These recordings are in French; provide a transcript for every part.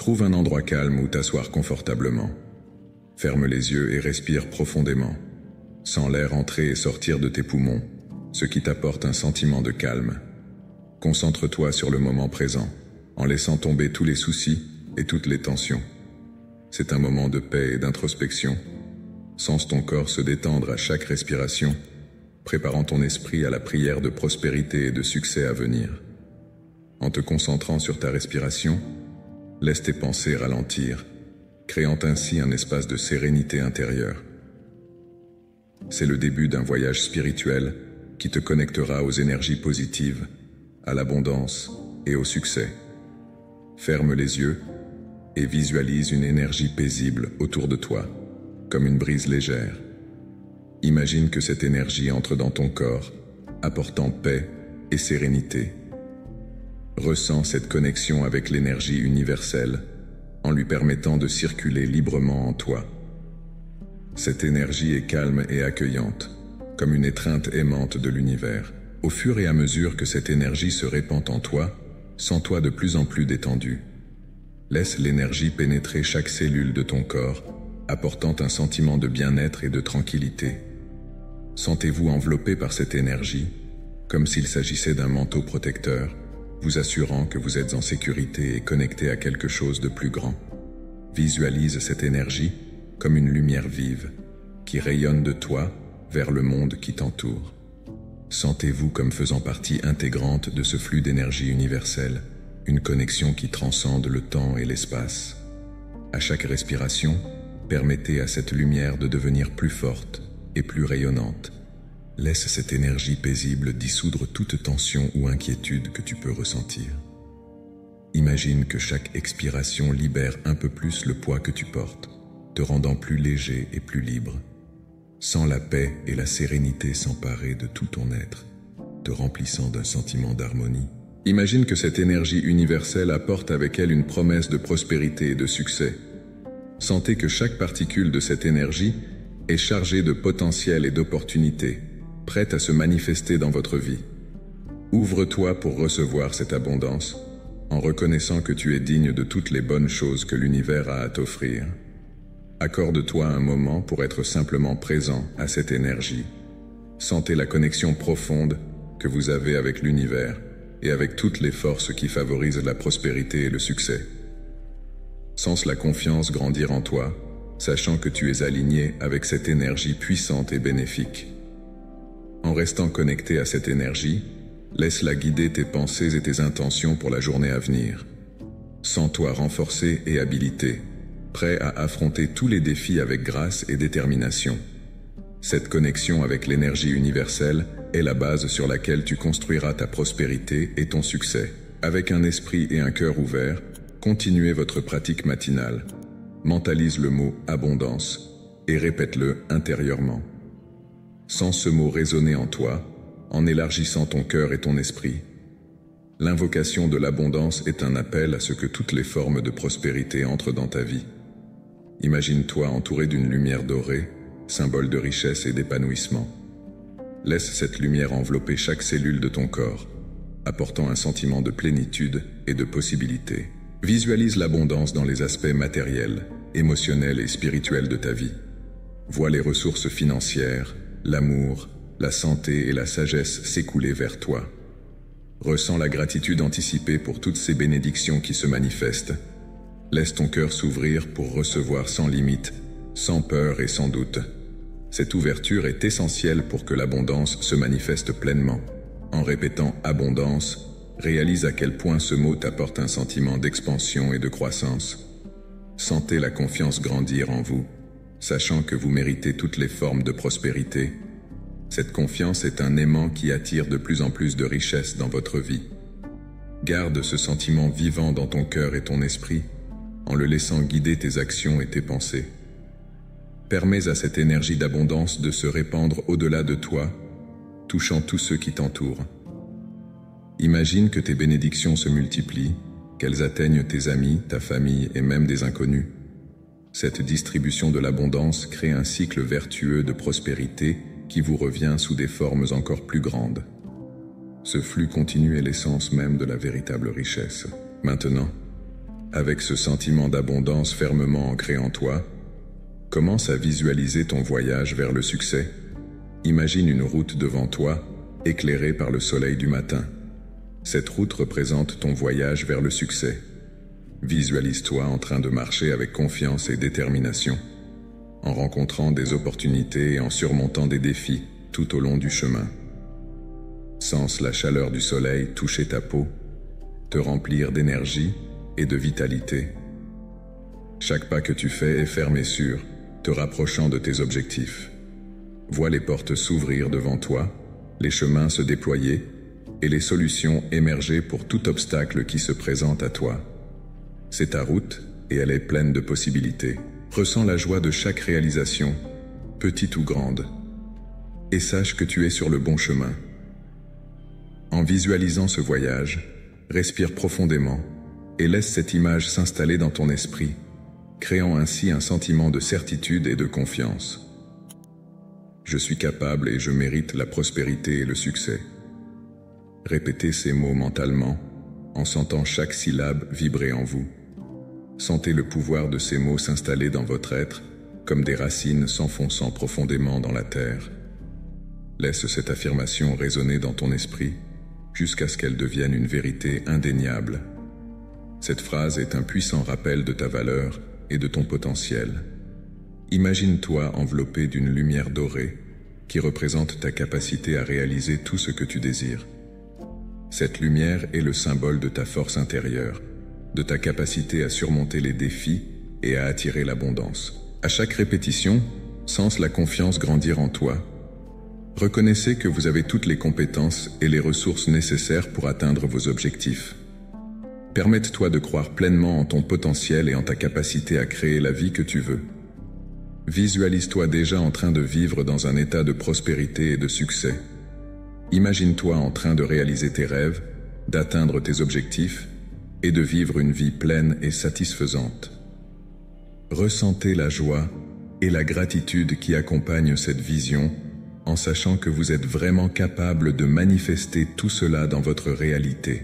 Trouve un endroit calme où t'asseoir confortablement. Ferme les yeux et respire profondément. Sens l'air entrer et sortir de tes poumons, ce qui t'apporte un sentiment de calme. Concentre-toi sur le moment présent, en laissant tomber tous les soucis et toutes les tensions. C'est un moment de paix et d'introspection. Sens ton corps se détendre à chaque respiration, préparant ton esprit à la prière de prospérité et de succès à venir. En te concentrant sur ta respiration, laisse tes pensées ralentir, créant ainsi un espace de sérénité intérieure. C'est le début d'un voyage spirituel qui te connectera aux énergies positives, à l'abondance et au succès. Ferme les yeux et visualise une énergie paisible autour de toi, comme une brise légère. Imagine que cette énergie entre dans ton corps, apportant paix et sérénité. Ressens cette connexion avec l'énergie universelle, en lui permettant de circuler librement en toi. Cette énergie est calme et accueillante, comme une étreinte aimante de l'univers. Au fur et à mesure que cette énergie se répand en toi, sens-toi de plus en plus détendu. Laisse l'énergie pénétrer chaque cellule de ton corps, apportant un sentiment de bien-être et de tranquillité. Sentez-vous enveloppé par cette énergie, comme s'il s'agissait d'un manteau protecteur, vous assurant que vous êtes en sécurité et connecté à quelque chose de plus grand. Visualise cette énergie comme une lumière vive, qui rayonne de toi vers le monde qui t'entoure. Sentez-vous comme faisant partie intégrante de ce flux d'énergie universelle, une connexion qui transcende le temps et l'espace. À chaque respiration, permettez à cette lumière de devenir plus forte et plus rayonnante. Laisse cette énergie paisible dissoudre toute tension ou inquiétude que tu peux ressentir. Imagine que chaque expiration libère un peu plus le poids que tu portes, te rendant plus léger et plus libre. Sens la paix et la sérénité s'emparer de tout ton être, te remplissant d'un sentiment d'harmonie. Imagine que cette énergie universelle apporte avec elle une promesse de prospérité et de succès. Sentez que chaque particule de cette énergie est chargée de potentiel et d'opportunités, prête à se manifester dans votre vie. Ouvre-toi pour recevoir cette abondance, en reconnaissant que tu es digne de toutes les bonnes choses que l'univers a à t'offrir. Accorde-toi un moment pour être simplement présent à cette énergie. Sentez la connexion profonde que vous avez avec l'univers et avec toutes les forces qui favorisent la prospérité et le succès. Sens la confiance grandir en toi, sachant que tu es aligné avec cette énergie puissante et bénéfique. En restant connecté à cette énergie, laisse-la guider tes pensées et tes intentions pour la journée à venir. Sens-toi renforcé et habilité, prêt à affronter tous les défis avec grâce et détermination. Cette connexion avec l'énergie universelle est la base sur laquelle tu construiras ta prospérité et ton succès. Avec un esprit et un cœur ouverts, continuez votre pratique matinale. Mentalise le mot « abondance » et répète-le intérieurement. Sens ce mot résonner en toi, en élargissant ton cœur et ton esprit. L'invocation de l'abondance est un appel à ce que toutes les formes de prospérité entrent dans ta vie. Imagine-toi entouré d'une lumière dorée, symbole de richesse et d'épanouissement. Laisse cette lumière envelopper chaque cellule de ton corps, apportant un sentiment de plénitude et de possibilité. Visualise l'abondance dans les aspects matériels, émotionnels et spirituels de ta vie. Vois les ressources financières, l'amour, la santé et la sagesse s'écouler vers toi. Ressens la gratitude anticipée pour toutes ces bénédictions qui se manifestent. Laisse ton cœur s'ouvrir pour recevoir sans limite, sans peur et sans doute. Cette ouverture est essentielle pour que l'abondance se manifeste pleinement. En répétant « abondance », réalise à quel point ce mot t'apporte un sentiment d'expansion et de croissance. Sentez la confiance grandir en vous, sachant que vous méritez toutes les formes de prospérité. Cette confiance est un aimant qui attire de plus en plus de richesses dans votre vie. Garde ce sentiment vivant dans ton cœur et ton esprit, en le laissant guider tes actions et tes pensées. Permets à cette énergie d'abondance de se répandre au-delà de toi, touchant tous ceux qui t'entourent. Imagine que tes bénédictions se multiplient, qu'elles atteignent tes amis, ta famille et même des inconnus. Cette distribution de l'abondance crée un cycle vertueux de prospérité qui vous revient sous des formes encore plus grandes. Ce flux continu est l'essence même de la véritable richesse. Maintenant, Avec ce sentiment d'abondance fermement ancré en toi, commence à visualiser ton voyage vers le succès. Imagine une route devant toi, éclairée par le soleil du matin. Cette route représente ton voyage vers le succès. Visualise-toi en train de marcher avec confiance et détermination, en rencontrant des opportunités et en surmontant des défis tout au long du chemin. Sens la chaleur du soleil toucher ta peau, te remplir d'énergie et de vitalité. Chaque pas que tu fais est ferme et sûr, te rapprochant de tes objectifs. Vois les portes s'ouvrir devant toi, les chemins se déployer et les solutions émerger pour tout obstacle qui se présente à toi. C'est ta route et elle est pleine de possibilités. Ressens la joie de chaque réalisation, petite ou grande, et sache que tu es sur le bon chemin. En visualisant ce voyage, respire profondément et laisse cette image s'installer dans ton esprit, créant ainsi un sentiment de certitude et de confiance. Je suis capable et je mérite la prospérité et le succès. Répétez ces mots mentalement, en sentant chaque syllabe vibrer en vous. Sentez le pouvoir de ces mots s'installer dans votre être, comme des racines s'enfonçant profondément dans la terre. Laisse cette affirmation résonner dans ton esprit, jusqu'à ce qu'elle devienne une vérité indéniable. Cette phrase est un puissant rappel de ta valeur et de ton potentiel. Imagine-toi enveloppé d'une lumière dorée qui représente ta capacité à réaliser tout ce que tu désires. Cette lumière est le symbole de ta force intérieure, de ta capacité à surmonter les défis et à attirer l'abondance. À chaque répétition, sens la confiance grandir en toi. Reconnaissez que vous avez toutes les compétences et les ressources nécessaires pour atteindre vos objectifs. Permette-toi de croire pleinement en ton potentiel et en ta capacité à créer la vie que tu veux. Visualise-toi déjà en train de vivre dans un état de prospérité et de succès. Imagine-toi en train de réaliser tes rêves, d'atteindre tes objectifs et de vivre une vie pleine et satisfaisante. Ressentez la joie et la gratitude qui accompagnent cette vision en sachant que vous êtes vraiment capable de manifester tout cela dans votre réalité.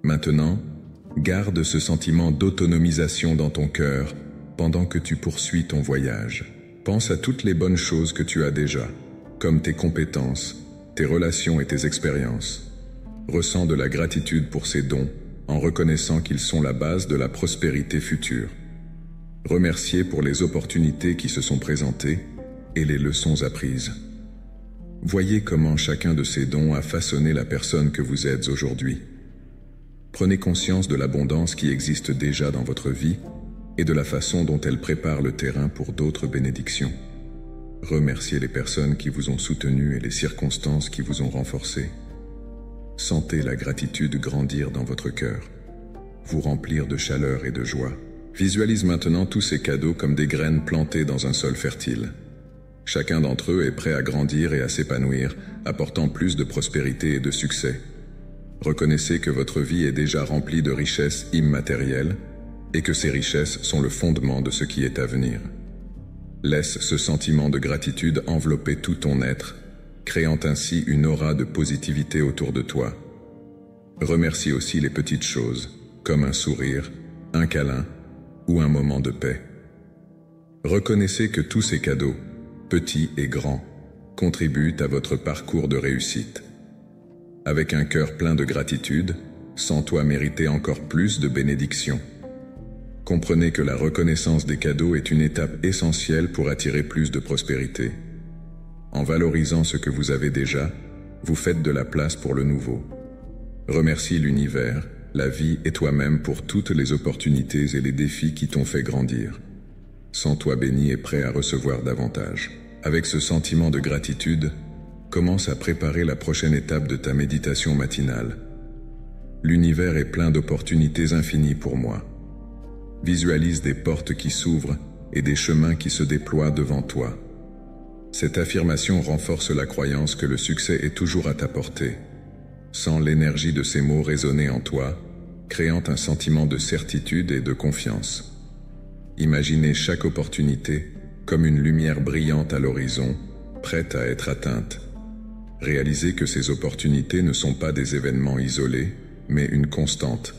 Maintenant, garde ce sentiment d'autonomisation dans ton cœur pendant que tu poursuis ton voyage. Pense à toutes les bonnes choses que tu as déjà, comme tes compétences, tes relations et tes expériences. Ressens de la gratitude pour ces dons en reconnaissant qu'ils sont la base de la prospérité future. Remerciez pour les opportunités qui se sont présentées et les leçons apprises. Voyez comment chacun de ces dons a façonné la personne que vous êtes aujourd'hui. Prenez conscience de l'abondance qui existe déjà dans votre vie et de la façon dont elle prépare le terrain pour d'autres bénédictions. Remerciez les personnes qui vous ont soutenu et les circonstances qui vous ont renforcé. Sentez la gratitude grandir dans votre cœur, vous remplir de chaleur et de joie. Visualise maintenant tous ces cadeaux comme des graines plantées dans un sol fertile. Chacun d'entre eux est prêt à grandir et à s'épanouir, apportant plus de prospérité et de succès. Reconnaissez que votre vie est déjà remplie de richesses immatérielles et que ces richesses sont le fondement de ce qui est à venir. Laisse ce sentiment de gratitude envelopper tout ton être, créant ainsi une aura de positivité autour de toi. Remercie aussi les petites choses, comme un sourire, un câlin ou un moment de paix. Reconnaissez que tous ces cadeaux, petits et grands, contribuent à votre parcours de réussite. Avec un cœur plein de gratitude, sens-toi mériter encore plus de bénédictions. Comprenez que la reconnaissance des cadeaux est une étape essentielle pour attirer plus de prospérité. En valorisant ce que vous avez déjà, vous faites de la place pour le nouveau. Remercie l'univers, la vie et toi-même pour toutes les opportunités et les défis qui t'ont fait grandir. Sens-toi béni et prêt à recevoir davantage. Avec ce sentiment de gratitude, commence à préparer la prochaine étape de ta méditation matinale. L'univers est plein d'opportunités infinies pour moi. Visualise des portes qui s'ouvrent et des chemins qui se déploient devant toi. Cette affirmation renforce la croyance que le succès est toujours à ta portée. Sens l'énergie de ces mots résonner en toi, créant un sentiment de certitude et de confiance. Imaginez chaque opportunité comme une lumière brillante à l'horizon, prête à être atteinte. Réalisez que ces opportunités ne sont pas des événements isolés, mais une constante.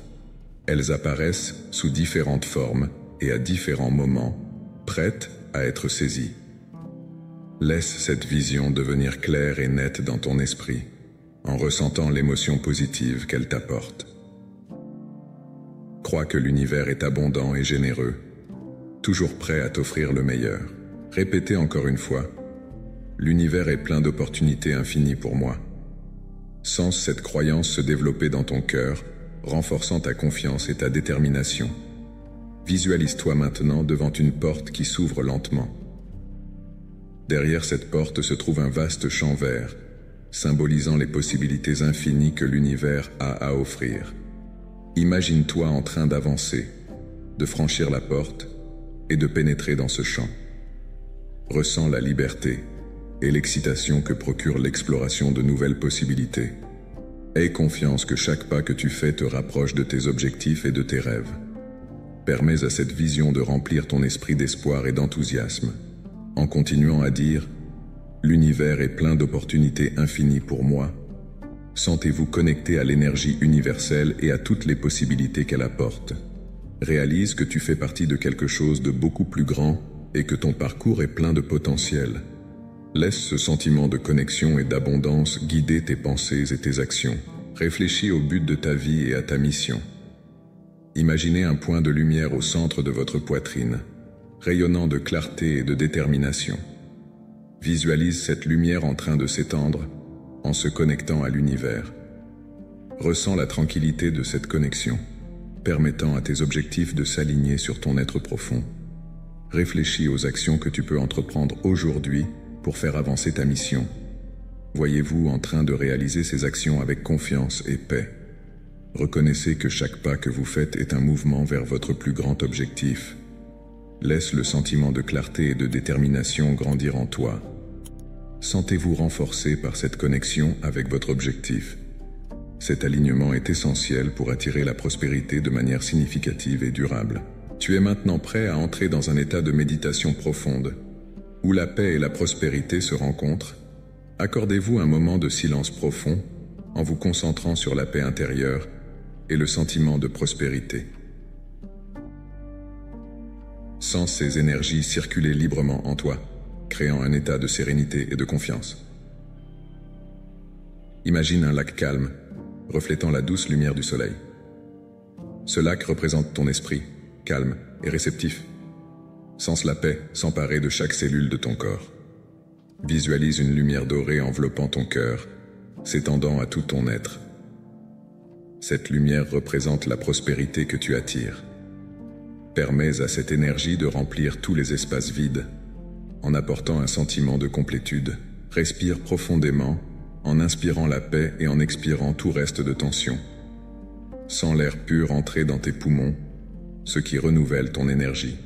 Elles apparaissent sous différentes formes et à différents moments, prêtes à être saisies. Laisse cette vision devenir claire et nette dans ton esprit, en ressentant l'émotion positive qu'elle t'apporte. Crois que l'univers est abondant et généreux, toujours prêt à t'offrir le meilleur. Répétez encore une fois, l'univers est plein d'opportunités infinies pour moi. Sens cette croyance se développer dans ton cœur, renforçant ta confiance et ta détermination. Visualise-toi maintenant devant une porte qui s'ouvre lentement. Derrière cette porte se trouve un vaste champ vert, symbolisant les possibilités infinies que l'univers a à offrir. Imagine-toi en train d'avancer, de franchir la porte et de pénétrer dans ce champ. Ressens la liberté et l'excitation que procure l'exploration de nouvelles possibilités. Aie confiance que chaque pas que tu fais te rapproche de tes objectifs et de tes rêves. Permets à cette vision de remplir ton esprit d'espoir et d'enthousiasme, en continuant à dire « L'univers est plein d'opportunités infinies pour moi ». Sentez-vous connecté à l'énergie universelle et à toutes les possibilités qu'elle apporte. Réalise que tu fais partie de quelque chose de beaucoup plus grand et que ton parcours est plein de potentiel. Laisse ce sentiment de connexion et d'abondance guider tes pensées et tes actions. Réfléchis au but de ta vie et à ta mission. Imaginez un point de lumière au centre de votre poitrine, rayonnant de clarté et de détermination. Visualise cette lumière en train de s'étendre, en se connectant à l'univers. Ressens la tranquillité de cette connexion, permettant à tes objectifs de s'aligner sur ton être profond. Réfléchis aux actions que tu peux entreprendre aujourd'hui pour faire avancer ta mission. Voyez-vous en train de réaliser ces actions avec confiance et paix. Reconnaissez que chaque pas que vous faites est un mouvement vers votre plus grand objectif. Laisse le sentiment de clarté et de détermination grandir en toi. Sentez-vous renforcé par cette connexion avec votre objectif. Cet alignement est essentiel pour attirer la prospérité de manière significative et durable. Tu es maintenant prêt à entrer dans un état de méditation profonde, où la paix et la prospérité se rencontrent. Accordez-vous un moment de silence profond en vous concentrant sur la paix intérieure et le sentiment de prospérité. Sens ces énergies circuler librement en toi, créant un état de sérénité et de confiance. Imagine un lac calme, reflétant la douce lumière du soleil. Ce lac représente ton esprit, calme et réceptif. Sens la paix s'emparer de chaque cellule de ton corps. Visualise une lumière dorée enveloppant ton cœur, s'étendant à tout ton être. Cette lumière représente la prospérité que tu attires. Permets à cette énergie de remplir tous les espaces vides, en apportant un sentiment de complétude. Respire profondément, en inspirant la paix et en expirant tout reste de tension. Sens l'air pur entrer dans tes poumons, ce qui renouvelle ton énergie.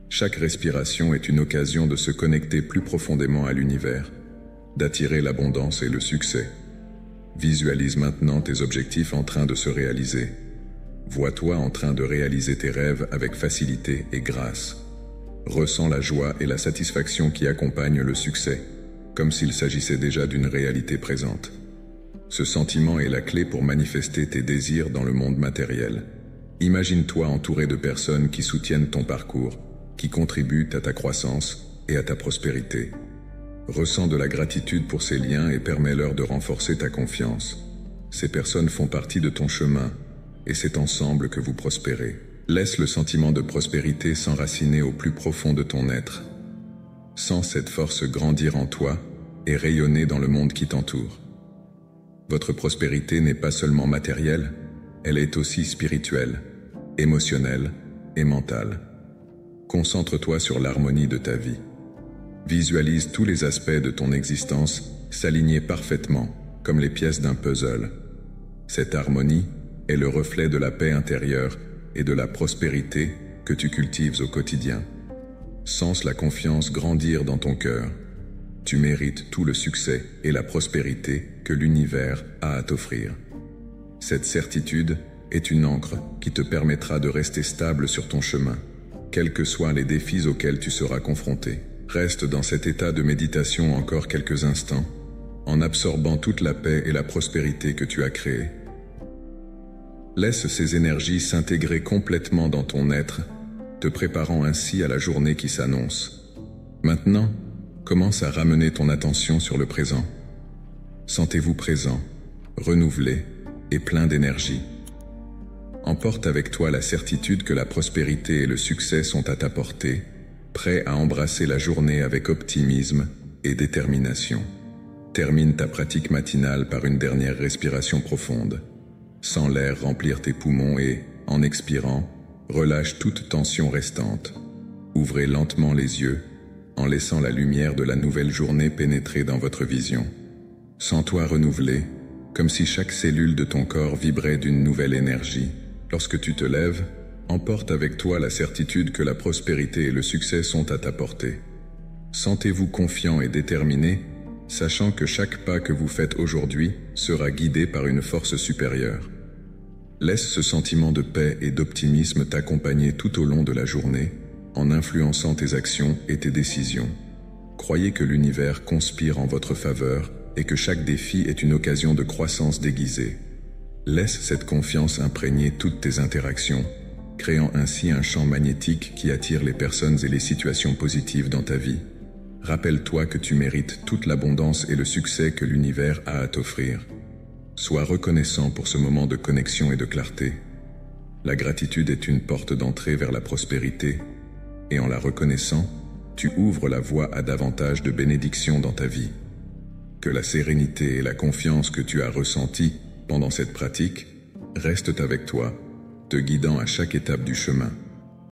Chaque respiration est une occasion de se connecter plus profondément à l'univers, d'attirer l'abondance et le succès. Visualise maintenant tes objectifs en train de se réaliser. Vois-toi en train de réaliser tes rêves avec facilité et grâce. Ressens la joie et la satisfaction qui accompagnent le succès, comme s'il s'agissait déjà d'une réalité présente. Ce sentiment est la clé pour manifester tes désirs dans le monde matériel. Imagine-toi entouré de personnes qui soutiennent ton parcours, qui contribuent à ta croissance et à ta prospérité. Ressens de la gratitude pour ces liens et permets-leur de renforcer ta confiance. Ces personnes font partie de ton chemin, et c'est ensemble que vous prospérez. Laisse le sentiment de prospérité s'enraciner au plus profond de ton être. Sens cette force grandir en toi et rayonner dans le monde qui t'entoure. Votre prospérité n'est pas seulement matérielle, elle est aussi spirituelle, émotionnelle et mentale. Concentre-toi sur l'harmonie de ta vie. Visualise tous les aspects de ton existence s'aligner parfaitement, comme les pièces d'un puzzle. Cette harmonie est le reflet de la paix intérieure et de la prospérité que tu cultives au quotidien. Sens la confiance grandir dans ton cœur. Tu mérites tout le succès et la prospérité que l'univers a à t'offrir. Cette certitude est une ancre qui te permettra de rester stable sur ton chemin, quels que soient les défis auxquels tu seras confronté. Reste dans cet état de méditation encore quelques instants, en absorbant toute la paix et la prospérité que tu as créées. Laisse ces énergies s'intégrer complètement dans ton être, te préparant ainsi à la journée qui s'annonce. Maintenant, commence à ramener ton attention sur le présent. Sentez-vous présent, renouvelé et plein d'énergie. Emporte avec toi la certitude que la prospérité et le succès sont à ta portée, prêt à embrasser la journée avec optimisme et détermination. Termine ta pratique matinale par une dernière respiration profonde. Sens l'air remplir tes poumons et, en expirant, relâche toute tension restante. Ouvrez lentement les yeux, en laissant la lumière de la nouvelle journée pénétrer dans votre vision. Sens-toi renouvelé, comme si chaque cellule de ton corps vibrait d'une nouvelle énergie. Lorsque tu te lèves, emporte avec toi la certitude que la prospérité et le succès sont à ta portée. Sentez-vous confiant et déterminé, sachant que chaque pas que vous faites aujourd'hui sera guidé par une force supérieure. Laisse ce sentiment de paix et d'optimisme t'accompagner tout au long de la journée, en influençant tes actions et tes décisions. Croyez que l'univers conspire en votre faveur et que chaque défi est une occasion de croissance déguisée. Laisse cette confiance imprégner toutes tes interactions, créant ainsi un champ magnétique qui attire les personnes et les situations positives dans ta vie. Rappelle-toi que tu mérites toute l'abondance et le succès que l'univers a à t'offrir. Sois reconnaissant pour ce moment de connexion et de clarté. La gratitude est une porte d'entrée vers la prospérité, et en la reconnaissant, tu ouvres la voie à davantage de bénédictions dans ta vie. Que la sérénité et la confiance que tu as ressenties pendant cette pratique restent avec toi, te guidant à chaque étape du chemin.